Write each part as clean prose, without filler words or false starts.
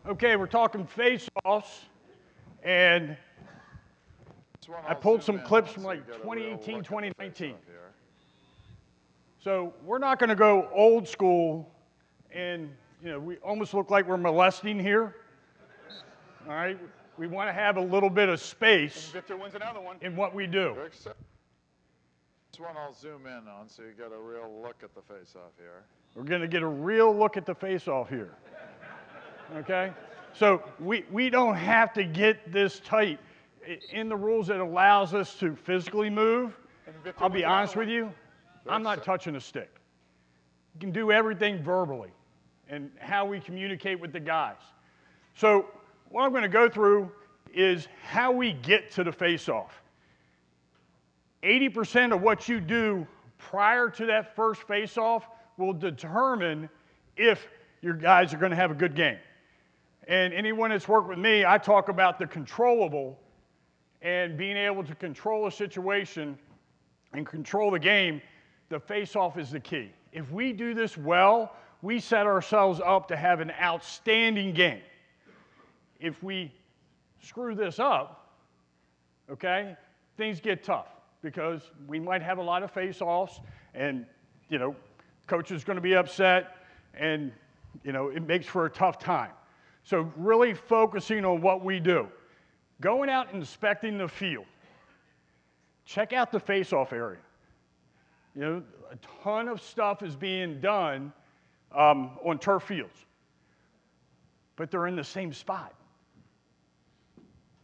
Okay, we're talking face-offs, and I pulled some clips from like 2018, 2019. So we're not going to go old school, and we almost look like we're molesting here. All right, we want to have a little bit of space Victor wins another one. in what we do. This one I'll zoom in on so you get a real look at the face-off here. We're going to get a real look at the face-off here. Okay? So we don't have to get this tight. In the rules, it allows us to physically move. I'll be honest with you, I'm not touching a stick. You can do everything verbally and how we communicate with the guys. So what I'm going to go through is how we get to the face-off. 80% of what you do prior to that first face-off will determine if your guys are going to have a good game. And anyone that's worked with me, I talk about the controllable and being able to control a situation and control the game. The face-off is the key. If we do this well, we set ourselves up to have an outstanding game. If we screw this up, okay, things get tough because we might have a lot of face-offs and, coach is going to be upset and, it makes for a tough time. So really focusing on what we do. Going out and inspecting the field. Check out the face-off area. A ton of stuff is being done on turf fields, but they're in the same spot.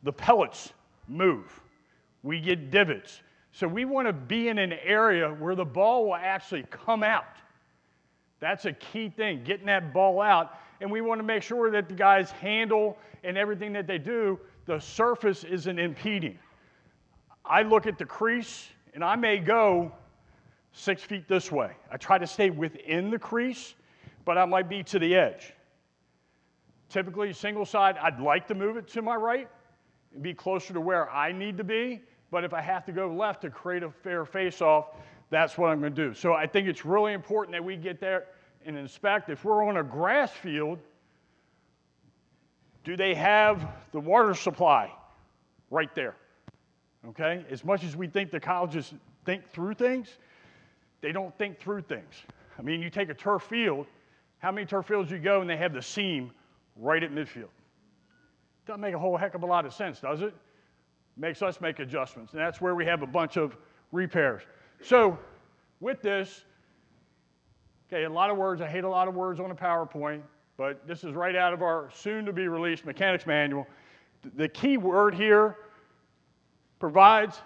The pellets move. We get divots. So we want to be in an area where the ball will actually come out. That's a key thing, getting that ball out. And we want to make sure that the guys handle and everything that they do, the surface isn't impeding. I look at the crease, and I may go 6 feet this way. I try to stay within the crease, but I might be to the edge. Typically, single side, I'd like to move it to my right and be closer to where I need to be, but if I have to go left to create a fair face-off, that's what I'm going to do. So I think it's really important that we get there and inspect. If we're on a grass field, do they have the water supply right there? Okay? As much as we think the colleges think through things, they don't think through things. I mean, you take a turf field, how many turf fields you go and they have the seam right at midfield? Doesn't make a whole heck of a lot of sense, does it? Makes us make adjustments, and that's where we have a bunch of repairs. So with this, okay, a lot of words. I hate a lot of words on a PowerPoint, but this is right out of our soon-to-be-released mechanics manual. The key word here, provides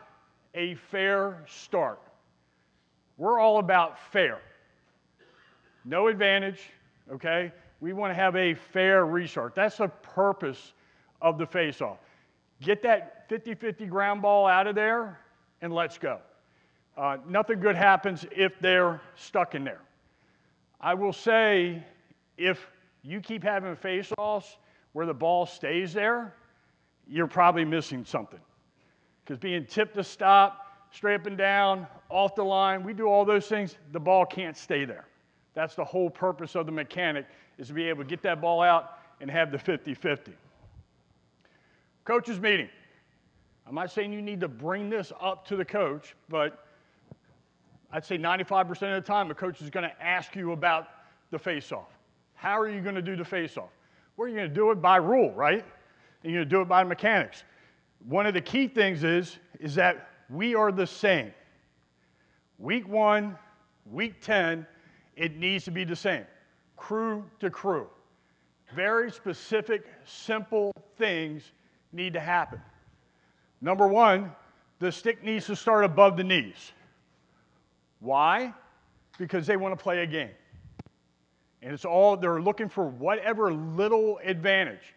a fair start. We're all about fair. No advantage, okay? We want to have a fair restart. That's the purpose of the face-off. Get that 50-50 ground ball out of there, and let's go. Nothing good happens if they're stuck in there. I will say, if you keep having face-offs where the ball stays there, you're probably missing something. Because being tipped to stop, straight up and down, off the line, we do all those things, the ball can't stay there. That's the whole purpose of the mechanic, is to be able to get that ball out and have the 50-50. Coaches meeting. I'm not saying you need to bring this up to the coach, but I'd say 95% of the time the coach is going to ask you about the face-off. How are you going to do the face-off? Well, you're going to do it by rule, right? And you're going to do it by mechanics. One of the key things is that we are the same. Week 1, week 10, it needs to be the same. Crew to crew. Very specific, simple things need to happen. Number 1, the stick needs to start above the knees. Why? Because they want to play a game. And it's all, they're looking for whatever little advantage.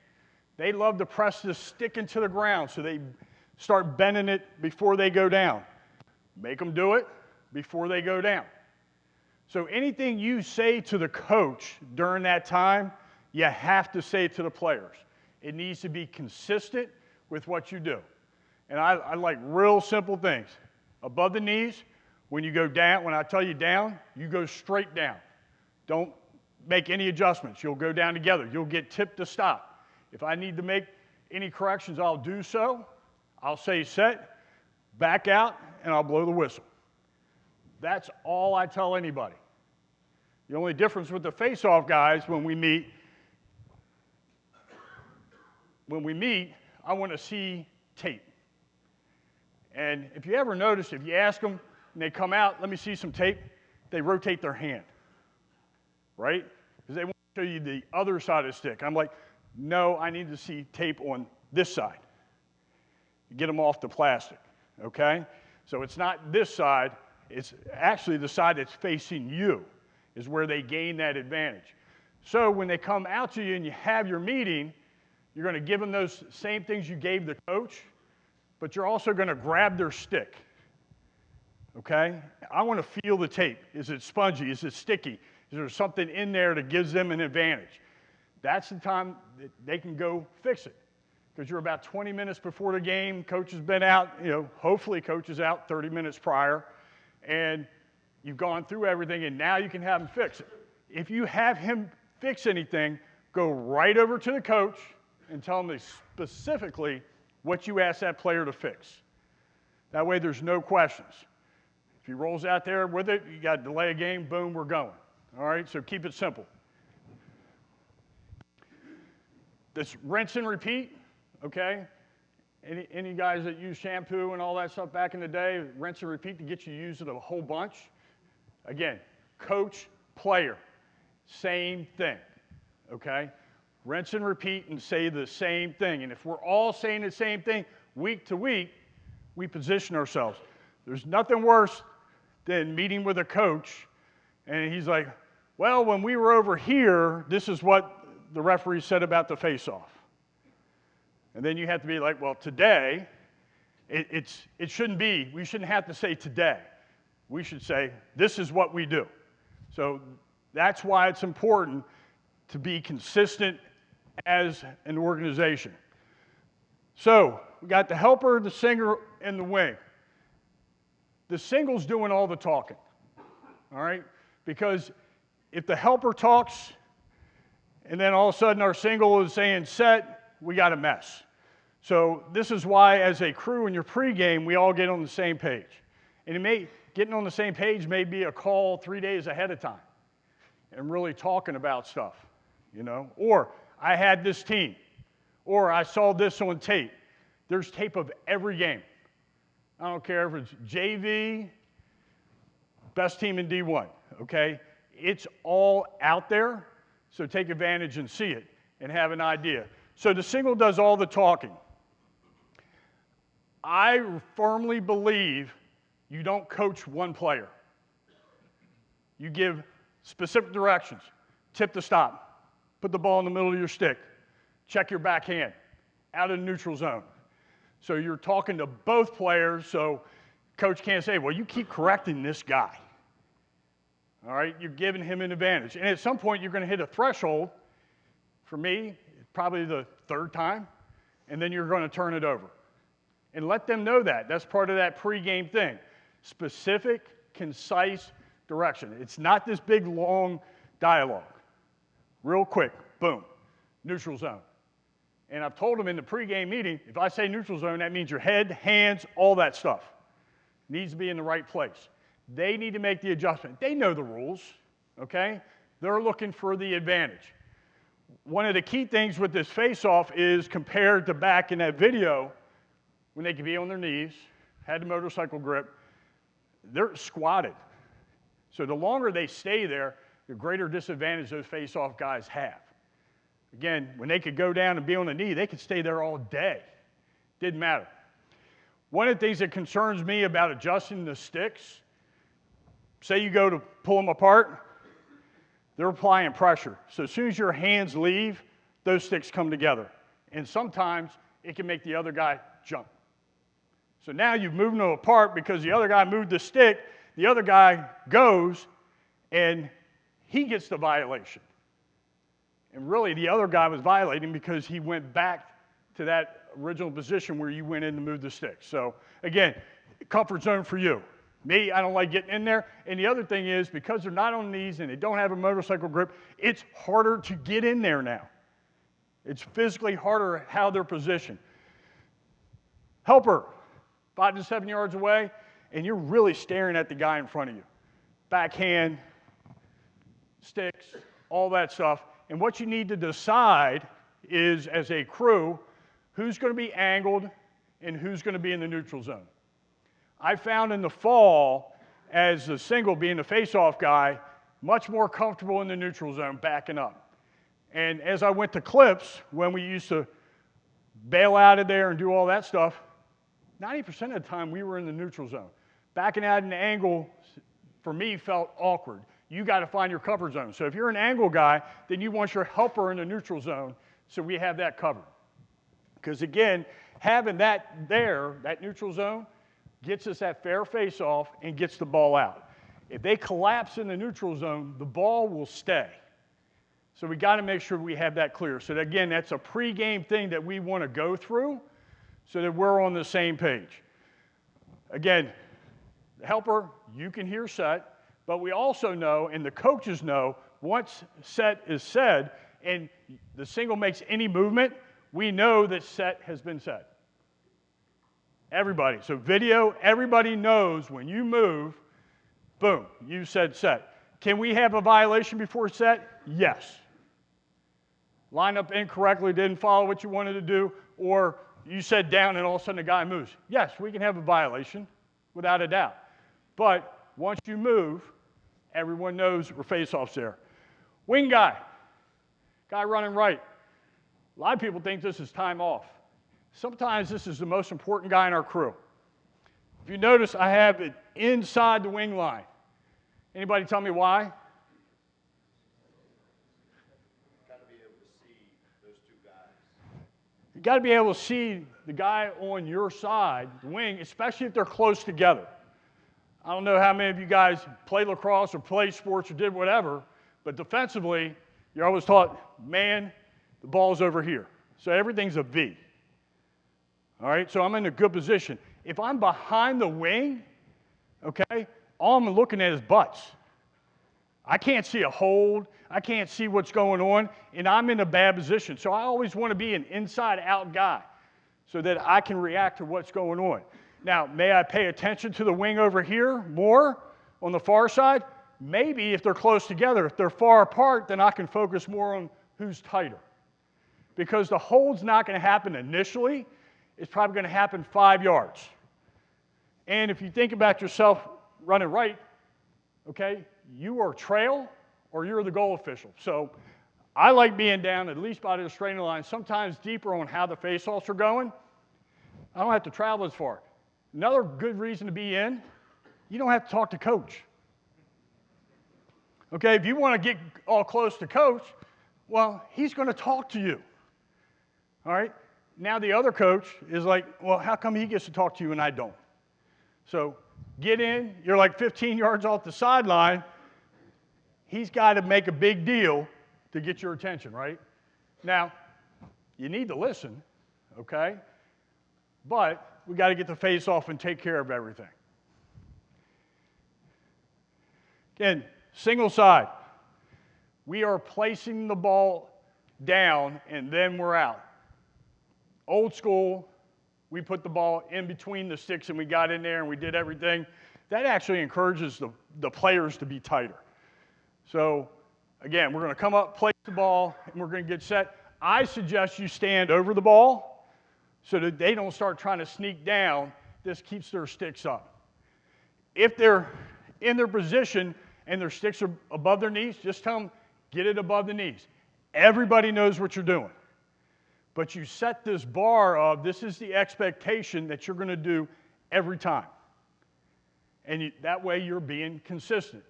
They love to press the stick into the ground, so they start bending it before they go down. Make them do it before they go down. So anything you say to the coach during that time, you have to say to the players. It needs to be consistent with what you do. And I like real simple things. Above the knees, when you go down, when I tell you down, you go straight down. Don't make any adjustments. You'll go down together. You'll get tipped to stop. If I need to make any corrections, I'll do so. I'll say set, back out, and I'll blow the whistle. That's all I tell anybody. The only difference with the face-off guys, when we meet, I want to see tape. And if you ever notice, if you ask them and they come out, let me see some tape, they rotate their hand, right? Because they want to show you the other side of the stick. I'm like, no, I need to see tape on this side. Get them off the plastic, okay? So it's not this side, it's actually the side that's facing you is where they gain that advantage. So when they come out to you and you have your meeting, you're going to give them those same things you gave the coach, but you're also going to grab their stick, okay? I want to feel the tape. Is it spongy? Is it sticky? Is there something in there that gives them an advantage? That's the time that they can go fix it, because you're about 20 minutes before the game. Coach has been out, hopefully coach is out 30 minutes prior, and you've gone through everything, and now you can have him fix it. If you have him fix anything, go right over to the coach and tell him specifically what you asked that player to fix. That way there's no questions. If he rolls out there with it, you got to delay a game, boom, we're going. All right, so keep it simple. This rinse and repeat, okay? Any guys that use shampoo and all that stuff back in the day, rinse and repeat to get you to use it a whole bunch. Again, coach, player, same thing, okay? Rinse and repeat and say the same thing. And if we're all saying the same thing week to week, we position ourselves. There's nothing worse than meeting with a coach and he's like, well, when we were over here, this is what the referee said about the face-off. And then you have to be like, well, today, it shouldn't be, we shouldn't have to say today. We should say, this is what we do. So that's why it's important to be consistent as an organization. So we got the helper, the singer, and the wing. The single's doing all the talking, all right? Because if the helper talks and then all of a sudden our single is saying set, we got a mess. So this is why as a crew in your pregame, we all get on the same page. And getting on the same page may be a call 3 days ahead of time and really talking about stuff, Or I had this team, or I saw this on tape. There's tape of every game. I don't care if it's JV, best team in D1, okay? It's all out there, so take advantage and see it and have an idea. So the single does all the talking. I firmly believe you don't coach one player. You give specific directions. Tip to stop. Put the ball in the middle of your stick. Check your backhand. Out of the neutral zone. So you're talking to both players, so coach can't say, well, you keep correcting this guy. All right? You're giving him an advantage. And at some point, you're going to hit a threshold. For me, probably the third time. And then you're going to turn it over. And let them know that. That's part of that pregame thing. Specific, concise direction. It's not this big, long dialogue. Real quick, boom, neutral zone. And I've told them in the pregame meeting, if I say neutral zone, that means your head, hands, all that stuff needs to be in the right place. They need to make the adjustment. They know the rules, okay? They're looking for the advantage. One of the key things with this face-off is compared to back in that video, when they could be on their knees, had the motorcycle grip, they're squatted. So the longer they stay there, the greater disadvantage those face-off guys have. Again, when they could go down and be on the knee, they could stay there all day. Didn't matter. One of the things that concerns me about adjusting the sticks, say you go to pull them apart, they're applying pressure. So as soon as your hands leave, those sticks come together. And sometimes it can make the other guy jump. So now you've moved them apart because the other guy moved the stick, the other guy goes, and he gets the violation. And really, the other guy was violating because he went back to that original position where you went in to move the stick. So, again, comfort zone for you. Me, I don't like getting in there. And the other thing is, because they're not on knees and they don't have a motorcycle grip, it's harder to get in there now. It's physically harder how they're positioned. Helper, 5 to 7 yards away, and you're really staring at the guy in front of you. Backhand, sticks, all that stuff. And what you need to decide is, as a crew, who's going to be angled and who's going to be in the neutral zone. I found in the fall, as the single being the face-off guy, much more comfortable in the neutral zone, backing up. And as I went to clips, when we used to bail out of there and do all that stuff, 90% of the time we were in the neutral zone. Backing out an angle, for me, felt awkward. You got to find your cover zone. So if you're an angle guy, then you want your helper in the neutral zone, so we have that covered. Because again, having that there, that neutral zone, gets us that fair face-off and gets the ball out. If they collapse in the neutral zone, the ball will stay. So we got to make sure we have that clear. So that, again, that's a pre-game thing that we want to go through so that we're on the same page. Again, the helper, you can hear set. But we also know, and the coaches know, once set is said and the single makes any movement, we know that set has been set. Everybody. So video, everybody knows when you move, boom, you said set. Can we have a violation before set? Yes. Line up incorrectly, didn't follow what you wanted to do, or you said down and all of a sudden the guy moves. Yes, we can have a violation, without a doubt. But once you move, everyone knows we're face-offs there. Wing guy running right. A lot of people think this is time off. Sometimes this is the most important guy in our crew. If you notice, I have it inside the wing line. Anybody tell me why? You've got to be able to see those two guys. You've got to be able to see the guy on your side, the wing, especially if they're close together. I don't know how many of you guys play lacrosse or play sports or did whatever, but defensively, you're always taught, man, the ball's over here. So everything's a V. All right, so I'm in a good position. If I'm behind the wing, okay, all I'm looking at is butts. I can't see a hold. I can't see what's going on, and I'm in a bad position. So I always want to be an inside-out guy so that I can react to what's going on. Now, may I pay attention to the wing over here more on the far side? Maybe if they're close together. If they're far apart, then I can focus more on who's tighter. Because the hold's not going to happen initially. It's probably going to happen 5 yards. And if you think about yourself running right, okay, you are trail or you're the goal official. So I like being down at least by the straight line, sometimes deeper on how the face-offs are going. I don't have to travel as far. Another good reason to be in, you don't have to talk to coach. Okay, if you want to get all close to coach, well, he's going to talk to you. All right? Now the other coach is like, well, how come he gets to talk to you and I don't? So get in, you're like 15 yards off the sideline. He's got to make a big deal to get your attention, right? Now, you need to listen, okay? But we got to get the face off and take care of everything. Again, single side. We are placing the ball down and then we're out. Old school, we put the ball in between the sticks and we got in there and we did everything. That actually encourages the players to be tighter. So again, we're going to come up, place the ball, and we're going to get set. I suggest you stand over the ball so that they don't start trying to sneak down. This keeps their sticks up. If they're in their position and their sticks are above their knees, just tell them, get it above the knees. Everybody knows what you're doing. But you set this bar of, this is the expectation that you're going to do every time. And that way you're being consistent.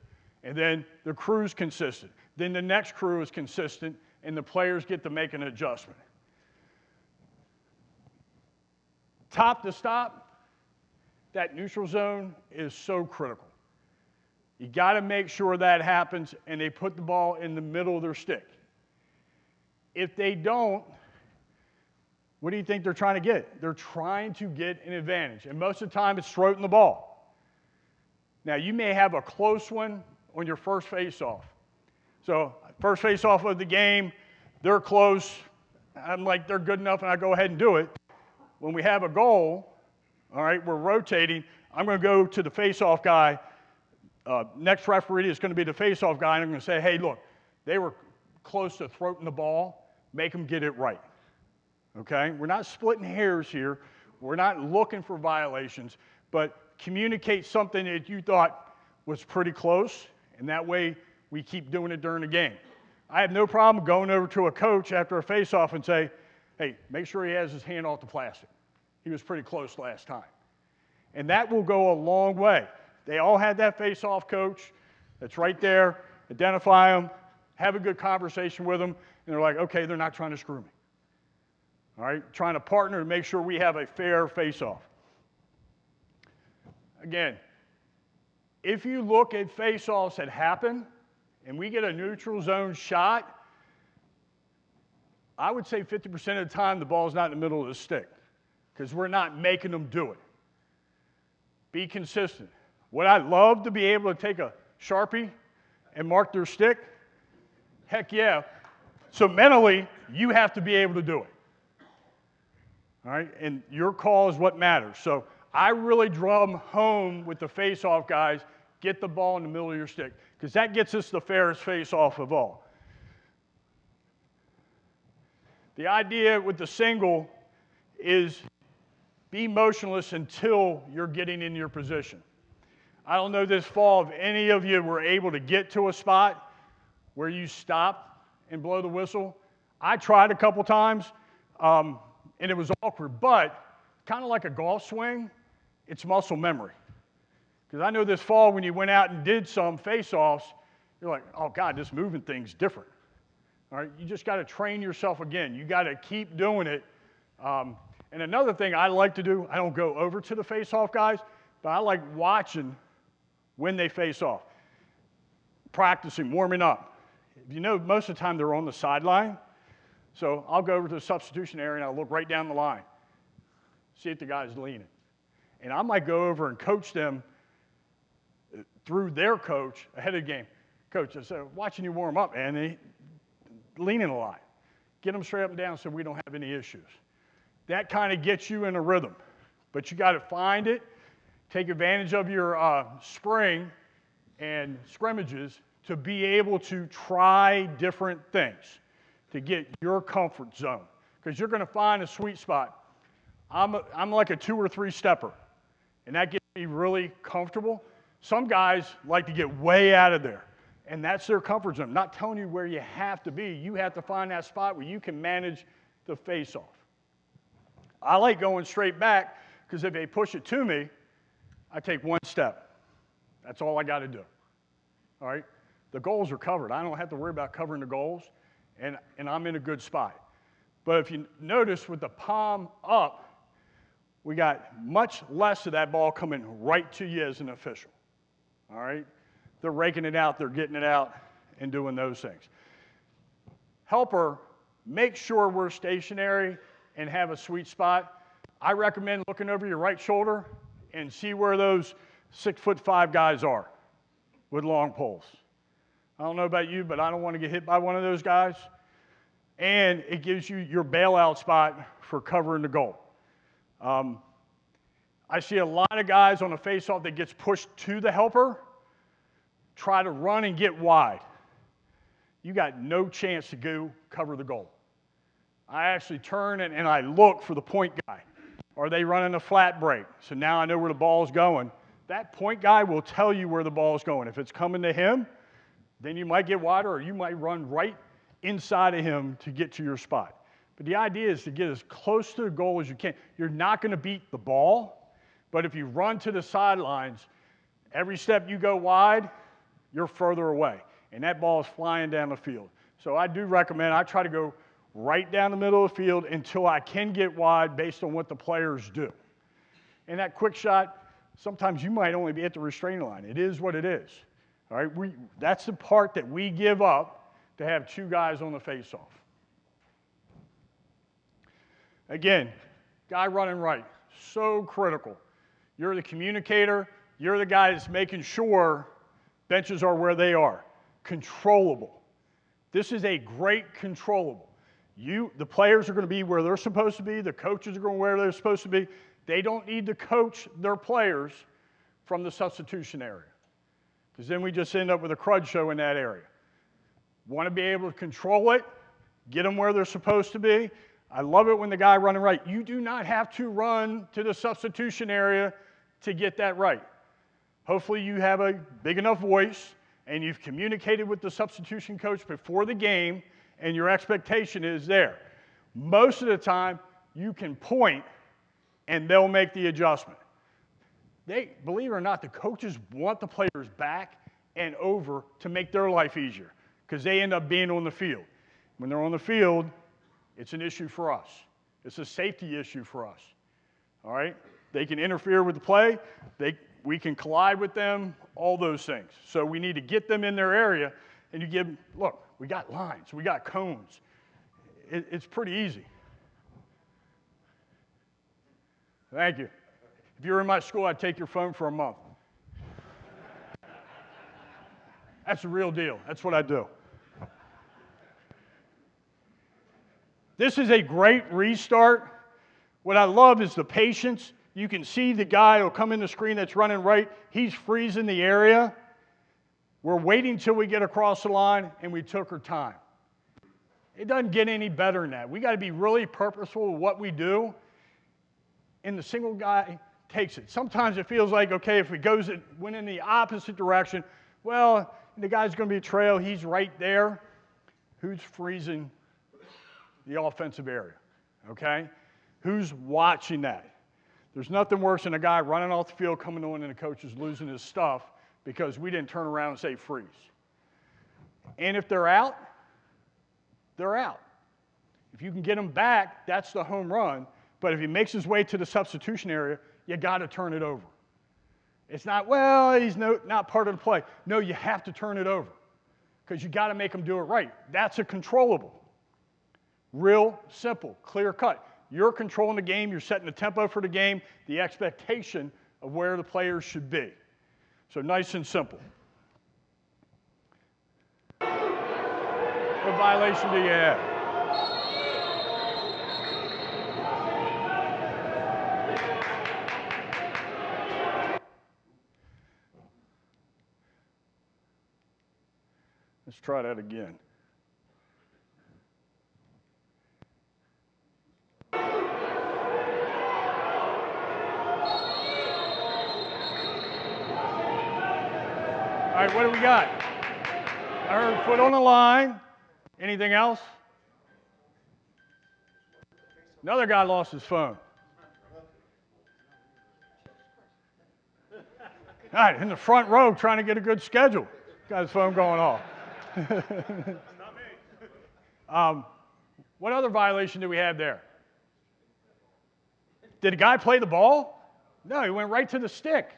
And then the crew's consistent. Then the next crew is consistent, and the players get to make an adjustment. Top to stop, that neutral zone is so critical. You got to make sure that happens, and they put the ball in the middle of their stick. If they don't, what do you think they're trying to get? They're trying to get an advantage, and most of the time it's throating the ball. Now, you may have a close one on your first face-off. So, first face-off of the game, they're close. I'm like, they're good enough, and I go ahead and do it. When we have a goal, all right, we're rotating. I'm going to go to the face-off guy. Next referee is going to be the face-off guy, and I'm going to say, hey, look, they were close to throating the ball. Make them get it right. Okay? We're not splitting hairs here. We're not looking for violations, but communicate something that you thought was pretty close, and that way we keep doing it during the game. I have no problem going over to a coach after a face-off and say, hey, make sure he has his hand off the plastic. He was pretty close last time. And that will go a long way. They all had that face-off coach that's right there. Identify them, have a good conversation with them, and they're like, okay, they're not trying to screw me. All right, trying to partner to make sure we have a fair face-off. Again, if you look at face-offs that happen and we get a neutral zone shot, I would say 50% of the time the ball's not in the middle of the stick because we're not making them do it. Be consistent. Would I love to be able to take a Sharpie and mark their stick? Heck yeah. So mentally, you have to be able to do it. All right, and your call is what matters. So I really drum home with the face-off guys, get the ball in the middle of your stick, because that gets us the fairest face-off of all. The idea with the single is be motionless until you're getting in your position. I don't know this fall if any of you were able to get to a spot where you stop and blow the whistle. I tried a couple times. And it was awkward, but kind of like a golf swing, it's muscle memory. Because I know this fall when you went out and did some face-offs, you're like, oh, God, this moving thing's different. All right, you just got to train yourself again. You got to keep doing it. And another thing I like to do, I don't go over to the face-off guys, but I like watching when they face off, practicing, warming up. You know, most of the time they're on the sideline. So I'll go over to the substitution area and I'll look right down the line, see if the guy's leaning. And I might go over and coach them through their coach ahead of the game. Coach, I said, watching you warm up, man, they leaning a lot. Get them straight up and down so we don't have any issues. That kind of gets you in a rhythm. But you got to find it, take advantage of your spring and scrimmages to be able to try different things, to get your comfort zone, because you're going to find a sweet spot. I'm like a 2 or 3 stepper, and that gets me really comfortable. Some guys like to get way out of there, and that's their comfort zone. I'm not telling you where you have to be. You have to find that spot where you can manage the face-off. I like going straight back because if they push it to me, I take 1 step. That's all I got to do. All right? The goals are covered. I don't have to worry about covering the goals. And I'm in a good spot. But if you notice with the palm up, we got much less of that ball coming right to you as an official. All right? They're raking it out, they're getting it out, and doing those things. Helper, make sure we're stationary and have a sweet spot. I recommend looking over your right shoulder and see where those 6'5" guys are with long poles. I don't know about you, but I don't want to get hit by one of those guys. And it gives you your bailout spot for covering the goal. I see a lot of guys on a face-off that gets pushed to the helper, try to run and get wide. You got no chance to go cover the goal. I actually turn and I look for the point guy. Are they running a flat break? So now I know where the ball's going. That point guy will tell you where the ball's going. If it's coming to him, then you might get wider, or you might run right inside of him to get to your spot. But the idea is to get as close to the goal as you can. You're not going to beat the ball, but if you run to the sidelines, every step you go wide, you're further away, and that ball is flying down the field. So I do recommend, I try to go right down the middle of the field until I can get wide based on what the players do. And that quick shot, sometimes you might only be at the restraining line. It is what it is. All right, that's the part that we give up to have 2 guys on the face-off. Again, guy running right, so critical. You're the communicator. You're the guy that's making sure benches are where they are. Controllable. This is a great controllable. The players are going to be where they're supposed to be. The coaches are going where they're supposed to be. They don't need to coach their players from the substitution area, because then we just end up with a crud show in that area. Want to be able to control it, get them where they're supposed to be. I love it when the guy running right. You do not have to run to the substitution area to get that right. Hopefully you have a big enough voice and you've communicated with the substitution coach before the game and your expectation is there. Most of the time, you can point and they'll make the adjustment. Believe it or not, the coaches want the players back and over to make their life easier because they end up being on the field. When they're on the field, it's an issue for us. It's a safety issue for us. All right? They can interfere with the play. We can collide with them, all those things. So we need to get them in their area, and you give, look, we got lines, we got cones. It's pretty easy. Thank you. If you were in my school, I'd take your phone for a month. That's the real deal. That's what I do. This is a great restart. What I love is the patience. You can see the guy will come in the screen that's running right. He's freezing the area. We're waiting till we get across the line, and we took our time. It doesn't get any better than that. We got to be really purposeful with what we do, and the single guy takes it. Sometimes it feels like, okay, if it went in the opposite direction, well, the guy's going to be a trail. He's right there. Who's freezing the offensive area, okay? Who's watching that? There's nothing worse than a guy running off the field, coming on, and the coach is losing his stuff because we didn't turn around and say freeze. And if they're out, they're out. If you can get them back, that's the home run. But if he makes his way to the substitution area, you got to turn it over. It's not, well, he's not part of the play. No, you have to turn it over because you got to make him do it right. That's a controllable. Real simple, clear cut. You're controlling the game. You're setting the tempo for the game, the expectation of where the players should be. So nice and simple. What violation do you have? Let's try that again. All right, what do we got? I heard foot on the line. Anything else? Another guy lost his phone. All right, in the front row trying to get a good schedule. Got his phone going off. Not me. What other violation did we have there? Did a guy play the ball? No, he went right to the stick.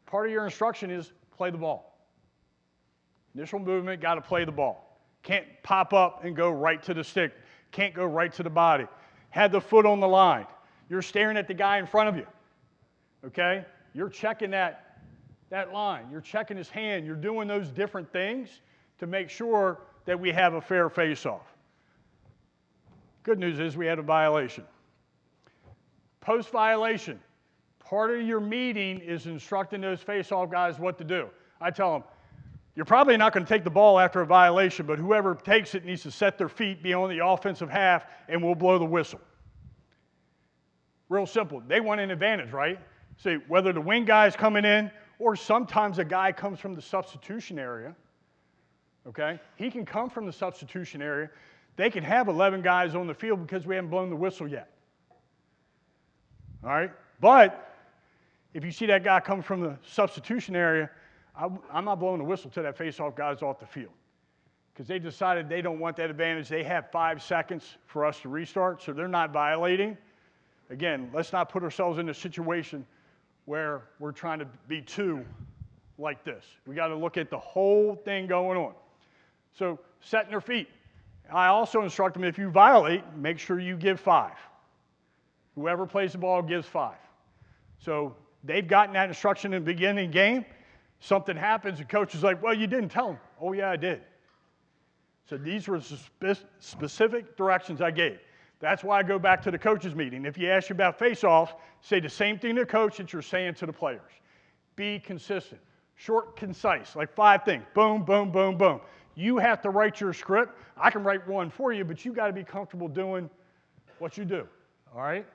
Part of your instruction is play the ball. Initial movement, got to play the ball. Can't pop up and go right to the stick. Can't go right to the body. Had the foot on the line. You're staring at the guy in front of you. Okay? You're checking that line. You're checking his hand. You're doing those different things to make sure that we have a fair face-off. Good news is we had a violation. Post-violation, part of your meeting is instructing those face-off guys what to do. I tell them, you're probably not going to take the ball after a violation, but whoever takes it needs to set their feet beyond the offensive half, and we'll blow the whistle. Real simple. They want an advantage, right? See, whether the wing guy's coming in, or sometimes a guy comes from the substitution area, okay? He can come from the substitution area. They can have 11 guys on the field because we haven't blown the whistle yet. All right? But if you see that guy come from the substitution area, I'm not blowing the whistle till that face-off guy's off the field because they decided they don't want that advantage. They have 5 seconds for us to restart, so they're not violating. Again, let's not put ourselves in a situation where we're trying to be too like this. We got to look at the whole thing going on. So setting their feet. I also instruct them if you violate, make sure you give 5. Whoever plays the ball gives 5. So they've gotten that instruction in the beginning of the game. Something happens, the coach is like, well, you didn't tell them. Oh, yeah, I did. So these were specific directions I gave. That's why I go back to the coaches meeting. If you ask you about face-offs, say the same thing to the coach that you're saying to the players. Be consistent. Short, concise, like 5 things. Boom, boom, boom, boom. You have to write your script. I can write one for you, but you got to be comfortable doing what you do. All right?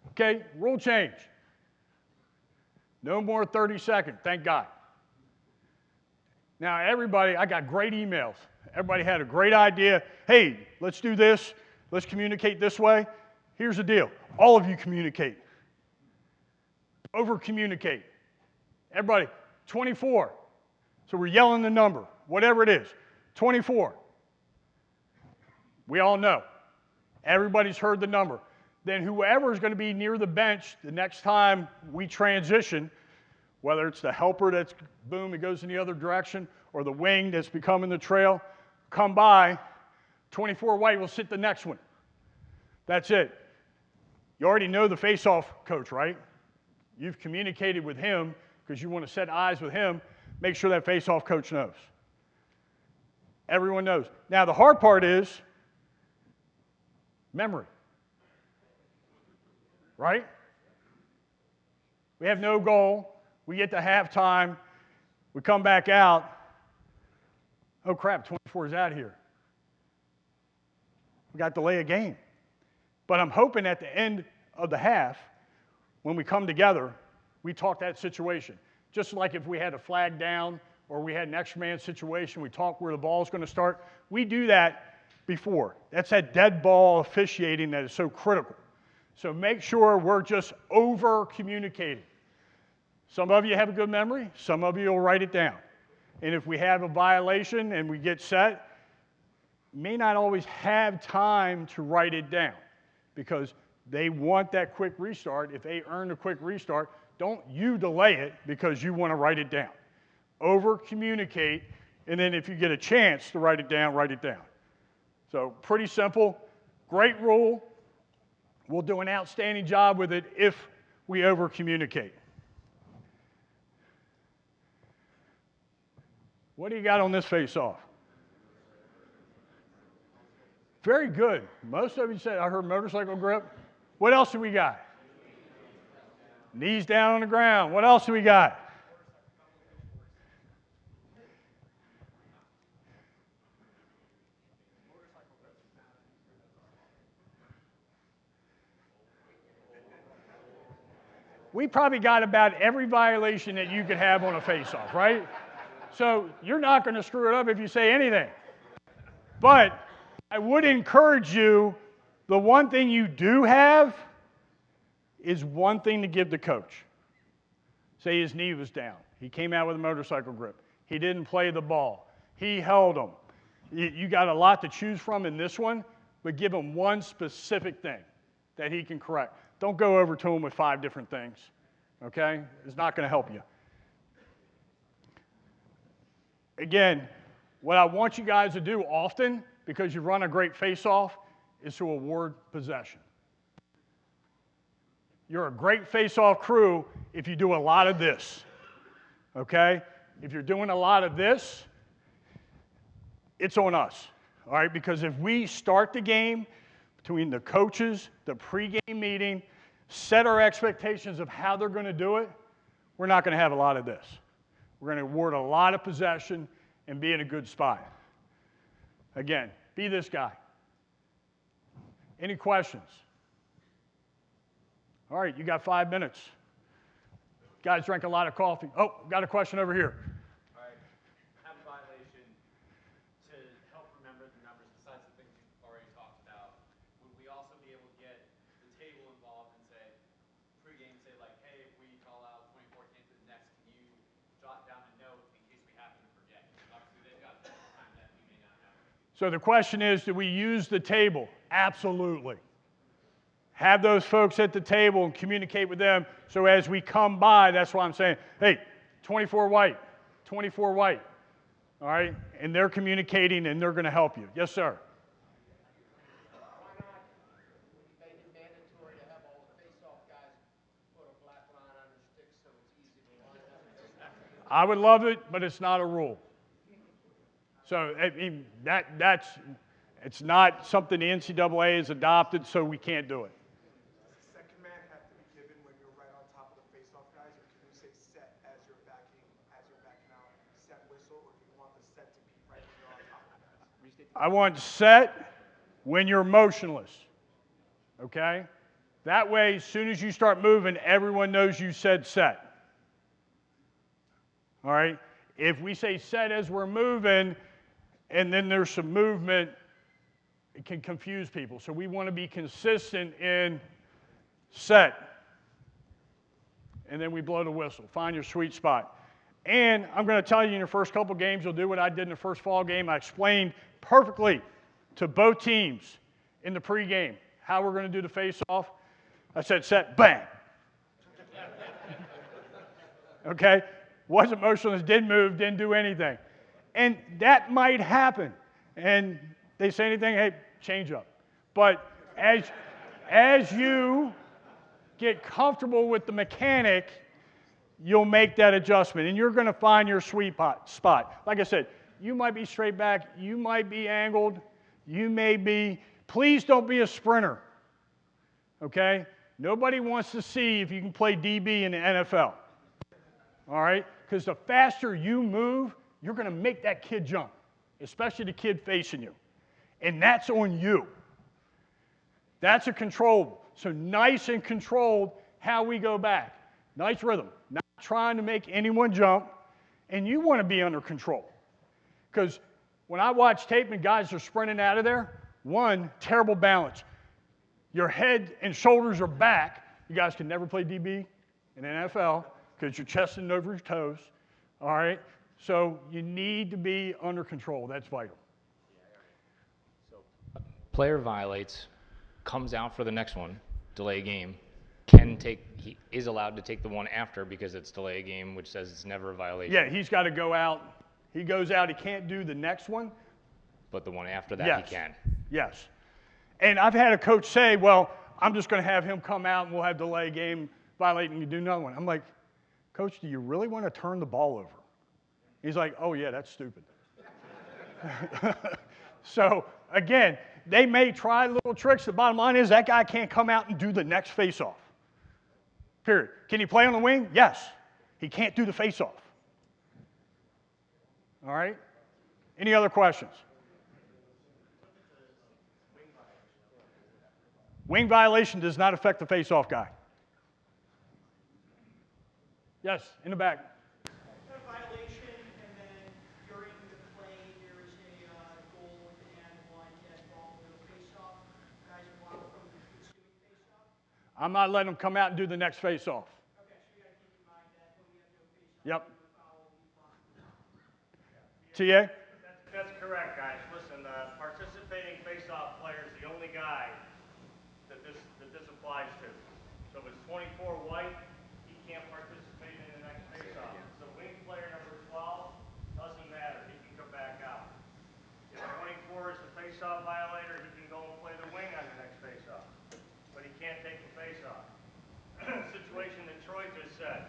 Okay, rule change. No more 30-second, thank God. Now, everybody, I got great emails. Everybody had a great idea. Hey, let's do this. Let's communicate this way. Here's the deal. All of you communicate. Over-communicate. Everybody, 24. So we're yelling the number, whatever it is. 24. We all know. Everybody's heard the number. Then whoever is going to be near the bench the next time we transition, whether it's the helper that's, boom, it goes in the other direction, or the wing that's becoming the trail, come by, 24 white will sit the next one. That's it. You already know the face-off coach, right? You've communicated with him because you want to set eyes with him. Make sure that face-off coach knows. Everyone knows. Now, the hard part is memory. Right? We have no goal. We get to halftime. We come back out. Oh, crap, 24 is out here. We got to delay a game. But I'm hoping at the end of the half, when we come together, we talk that situation. Just like if we had a flag down or we had an extra man situation, we talk where the ball is going to start. We do that before. That's that dead ball officiating that is so critical. So make sure we're just over-communicating. Some of you have a good memory. Some of you will write it down. And if we have a violation and we get set, may not always have time to write it down because they want that quick restart. If they earn a quick restart, don't you delay it because you want to write it down. Over-communicate, and then if you get a chance to write it down, write it down. So pretty simple, great rule. We'll do an outstanding job with it if we over-communicate. What do you got on this face-off? Very good. Most of you said, I heard motorcycle grip. What else do we got? Knees down on the ground. What else do we got? We probably got about every violation that you could have on a face-off, right? So you're not going to screw it up if you say anything. But I would encourage you, the one thing you do have is one thing to give the coach. Say his knee was down. He came out with a motorcycle grip. He didn't play the ball. He held him. You got a lot to choose from in this one, but give him one specific thing that he can correct. Don't go over to him with 5 different things, okay? It's not going to help you. Again, what I want you guys to do often, because you run a great face-off, is to award possession. You're a great face-off crew if you do a lot of this, okay? If you're doing a lot of this, it's on us, all right? Because if we start the game between the coaches, the pregame meeting, set our expectations of how they're going to do it, we're not going to have a lot of this. We're going to award a lot of possession and be in a good spot. Again, be this guy. Any questions? All right, you got 5 minutes. Guys drank a lot of coffee. Oh, got a question over here. All right, have a violation to help remember the numbers besides the things you've already talked about. Would we also be able to get the table involved and say, pregame, say like, hey, if we call out 24 came to the next, can you jot down a note in case we happen to forget? Obviously, they've got time that we may not have. So the question is, do we use the table? Absolutely. Have those folks at the table and communicate with them so as we come by, that's why I'm saying, hey, 24 white, 24 white, all right? And they're communicating and they're going to help you. Yes, sir. Why not make it mandatory to have all the face-off guys put a black line on their sticks so it's easy to line up? I would love it, but it's not a rule. So I mean, it's not something the NCAA has adopted, so we can't do it. Does the second man have to be given when you're right on top of the face-off guys, or can you say set as you're backing out, set whistle, or do you want the set to be right when you're on top of the guys? I want set when you're motionless, okay? That way, as soon as you start moving, everyone knows you said set. All right? If we say set as we're moving, and then there's some movement, it can confuse people. So we want to be consistent in set. And then we blow the whistle. Find your sweet spot. And I'm going to tell you in your first couple games, you'll do what I did in the first fall game. I explained perfectly to both teams in the pregame how we're going to do the face-off. I said set, bang. Okay? Wasn't motionless, didn't move, didn't do anything. And that might happen. And they say anything, hey, change up. But as you get comfortable with the mechanic, you'll make that adjustment. And you're going to find your sweet spot. Like I said, you might be straight back, you might be angled, you may be, please don't be a sprinter. Okay? Nobody wants to see if you can play DB in the NFL. All right? Because the faster you move, you're going to make that kid jump, especially the kid facing you. And that's on you. That's a controllable. So nice and controlled how we go back. Nice rhythm. Not trying to make anyone jump, and you want to be under control. Because when I watch tape and guys are sprinting out of there, one, terrible balance. Your head and shoulders are back. You guys can never play DB in the NFL because you're chesting over your toes. All right? So you need to be under control. That's vital. Player violates, comes out for the next one, delay game, he is allowed to take the one after because it's delay game, which says it's never a violation. Yeah, he's got to go out. He goes out, he can't do the next one. But the one after that, Yes. he can. Yes. And I've had a coach say, well, I'm just going to have him come out and we'll have delay game, violate, and you do another one. I'm like, Coach, do you really want to turn the ball over? He's like, oh, yeah, that's stupid. So, again, they may try little tricks. The bottom line is that guy can't come out and do the next face-off. Period. Can he play on the wing? Yes. He can't do the face-off. All right? Any other questions? Wing violation does not affect the face-off guy. Yes, in the back. A violation, and then during the play, there is a goal and one that involved with a face-off. Guys are blocked from the ensuing face-off. I'm not letting him come out and do the next face-off. Okay, so we got to keep in mind that when we have no face-off, Yep. foul will be blocked. TA? That's correct, guys. Listen, participating face-off player is the only guy that this applies to. So if it's 24 white, he can't participate in the next face-off. So wing player number 12 doesn't matter. He can come back out. If 24 is the face-off violator, he can go and play the wing on the next face-off. But he can't take the face-off. Situation that Troy just said.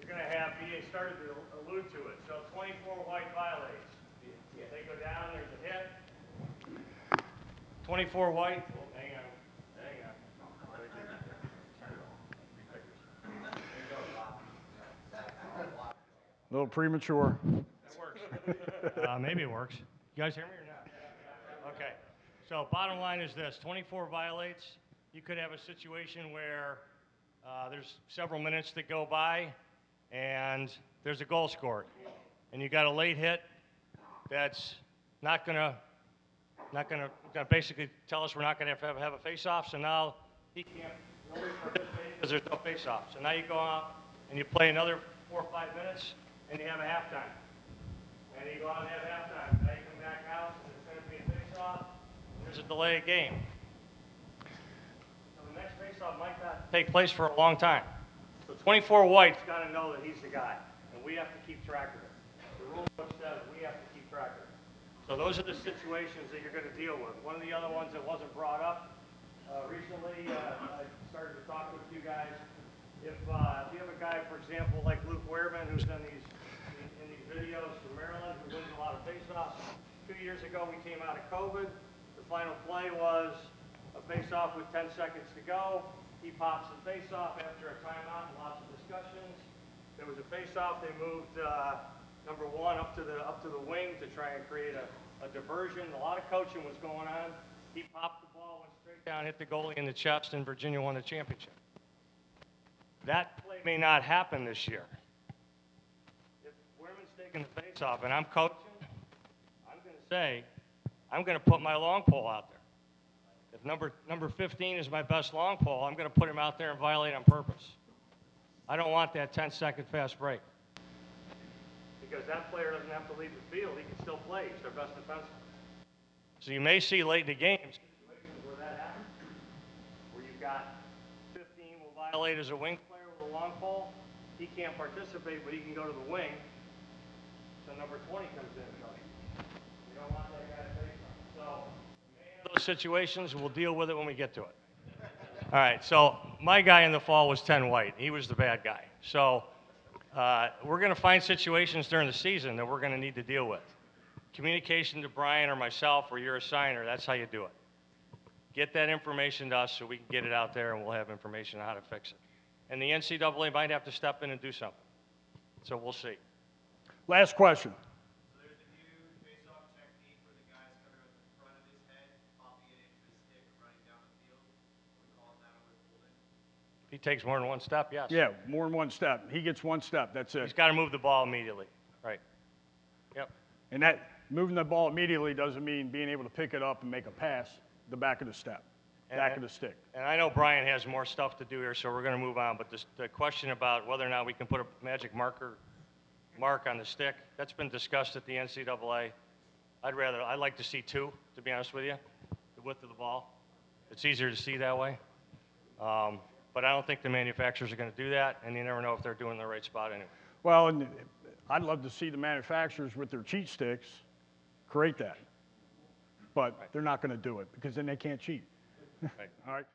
You're going to have, BA started to allude to it. So 24 white violates. They go down, there's a hit. 24 white. Oh, hang on. A little premature. That works. Maybe it works. You guys hear me or not? Okay. So bottom line is this. 24 violates. You could have a situation where there's several minutes that go by and there's a goal scored. And you got a late hit that's not gonna basically tell us we're not gonna have a face-off. So now he can't really participate because there's no face-off. So now you go out and you play another 4 or 5 minutes and you have a halftime. And you go out and have halftime. Now you come back out and it's gonna be a face-off. And there's a delay game. So the next face-off might not take place for a long time. So 24 white's got to know that he's the guy, and we have to keep track of it. The rule book says we have to keep track of it. So those are the situations that you're going to deal with. One of the other ones that wasn't brought up recently, I started to talk with you guys. If you have a guy, for example, like Luke Wehrman, who's done these 2 years ago, we came out of COVID. The final play was a face-off with 10 seconds to go. He pops the face-off after a timeout and lots of discussions. There was a face-off. They moved number one up to the wing to try and create a diversion. A lot of coaching was going on. He popped the ball, went straight down, hit the goalie in the chest, and Virginia won the championship. That play may not happen this year. If Wehrman's taking the face-off and I'm coaching, I'm going to say, I'm going to put my long pole out there. If number 15 is my best long pole, I'm going to put him out there and violate on purpose. I don't want that 10-second fast break. Because that player doesn't have to leave the field. He can still play. He's their best defenseman. So you may see late in the game situations where that happens, where you've got 15 will violate as a wing player with a long pole. He can't participate, but he can go to the wing. So number 20 comes in and goes. You don't want that guy to face him. So we may have those situations, and we'll deal with it when we get to it. All right, so my guy in the fall was 10 White. He was the bad guy. So we're going to find situations during the season that we're going to need to deal with. Communication to Brian or myself or your assigner, that's how you do it. Get that information to us so we can get it out there and we'll have information on how to fix it. And the NCAA might have to step in and do something. So we'll see. Last question. So there's a new face-off technique where the guy's coming with the front of his head, popping it into his stick, and running down the field. We call that a withholding. If he takes more than one step, yes. Yeah, more than one step. He gets one step. That's it. He's got to move the ball immediately. Right. Yep. And that moving the ball immediately doesn't mean being able to pick it up and make a pass the back of the step, back of the stick. And I know Brian has more stuff to do here, so we're going to move on. But the question about whether or not we can put a magic mark on the stick, that's been discussed at the NCAA. I'd like to see 2, to be honest with you, the width of the ball. It's easier to see that way. But I don't think the manufacturers are going to do that, and you never know if they're doing the right spot anyway. Well, and I'd love to see the manufacturers with their cheat sticks create that. But they're not going to do it because then they can't cheat. Right. All right.